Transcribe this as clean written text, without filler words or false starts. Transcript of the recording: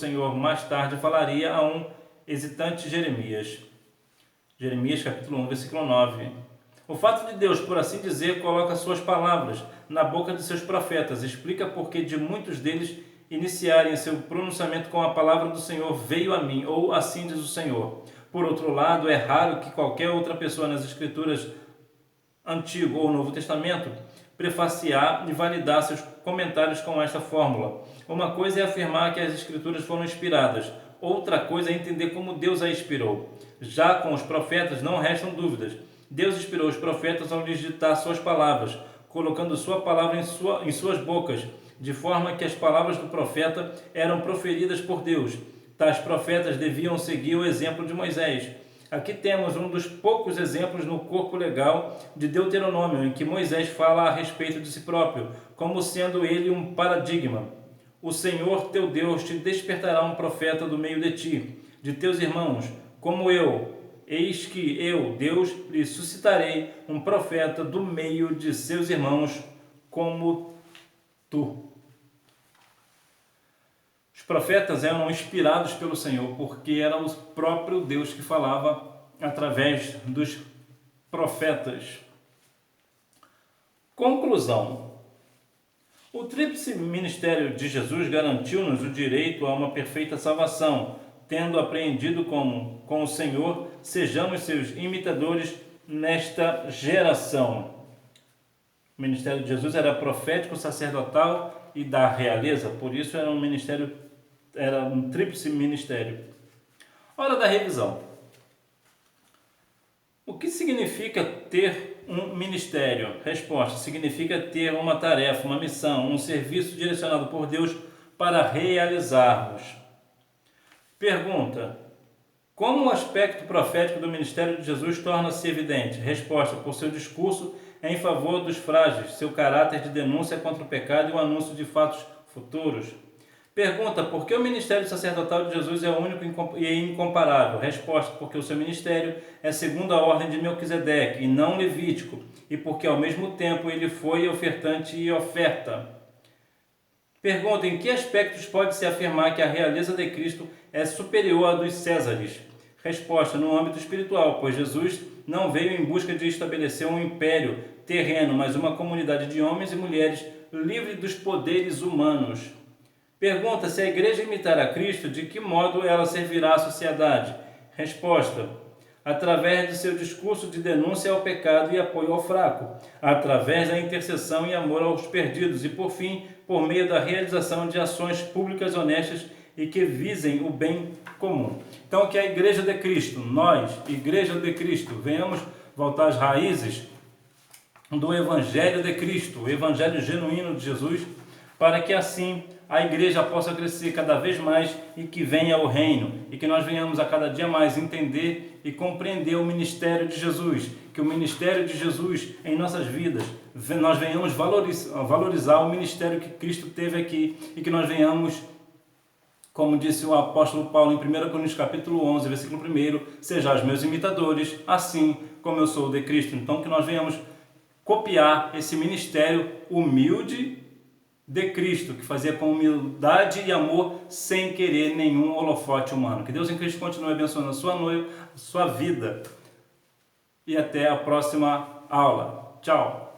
Senhor mais tarde falaria a um hesitante Jeremias. Jeremias capítulo 1, versículo 9. O fato de Deus, por assim dizer, coloca suas palavras na boca de seus profetas explica por que de muitos deles iniciarem seu pronunciamento com a palavra do Senhor veio a mim, ou assim diz o Senhor. Por outro lado, é raro que qualquer outra pessoa nas Escrituras, Antigo ou Novo Testamento, prefaciar e validar seus comentários com esta fórmula. Uma coisa é afirmar que as Escrituras foram inspiradas, outra coisa é entender como Deus a inspirou. Já com os profetas não restam dúvidas. Deus inspirou os profetas ao lhes ditar suas palavras, colocando sua palavra em suas bocas, de forma que as palavras do profeta eram proferidas por Deus. Tais profetas deviam seguir o exemplo de Moisés. Aqui temos um dos poucos exemplos no corpo legal de Deuteronômio, em que Moisés fala a respeito de si próprio, como sendo ele um paradigma. O Senhor teu Deus te despertará um profeta do meio de ti, de teus irmãos, como eu. Eis que eu, Deus, lhe suscitarei um profeta do meio de seus irmãos, como tu. Os profetas eram inspirados pelo Senhor, porque era o próprio Deus que falava através dos profetas. Conclusão. O tríplice ministério de Jesus garantiu-nos o direito a uma perfeita salvação. Tendo apreendido com o Senhor, sejamos seus imitadores nesta geração. O ministério de Jesus era profético, sacerdotal e da realeza, por isso era um tríplice ministério. Hora da revisão. O que significa ter um ministério? Resposta: significa ter uma tarefa, uma missão, um serviço direcionado por Deus para realizarmos. Pergunta: como o aspecto profético do ministério de Jesus torna-se evidente? Resposta: por seu discurso em favor dos frágeis, seu caráter de denúncia contra o pecado e o anúncio de fatos futuros. Pergunta: por que o ministério sacerdotal de Jesus é único e incomparável? Resposta: porque o seu ministério é segundo a ordem de Melquisedeque e não levítico, e porque ao mesmo tempo ele foi ofertante e oferta. Pergunta: em que aspectos pode-se afirmar que a realeza de Cristo é superior à dos Césares? Resposta: no âmbito espiritual, pois Jesus não veio em busca de estabelecer um império terreno, mas uma comunidade de homens e mulheres livre dos poderes humanos. Pergunta: se a igreja imitar a Cristo, de que modo ela servirá à sociedade? Resposta: através de seu discurso de denúncia ao pecado e apoio ao fraco, através da intercessão e amor aos perdidos e, por fim, por meio da realização de ações públicas honestas e que visem o bem comum. Então, que a Igreja de Cristo, nós, Igreja de Cristo, venhamos voltar às raízes do Evangelho de Cristo, o Evangelho genuíno de Jesus, para que assim a igreja possa crescer cada vez mais e que venha o reino, e que nós venhamos a cada dia mais entender e compreender o ministério de Jesus, que o ministério de Jesus em nossas vidas, nós venhamos valorizar o ministério que Cristo teve aqui, e que nós venhamos, como disse o apóstolo Paulo em 1 Coríntios capítulo 11, versículo 1, sejais meus imitadores, assim como eu sou de Cristo. Então que nós venhamos copiar esse ministério humilde de Cristo, que fazia com humildade e amor, sem querer nenhum holofote humano. Que Deus em Cristo continue abençoando a sua noiva, a sua vida. E até a próxima aula. Tchau!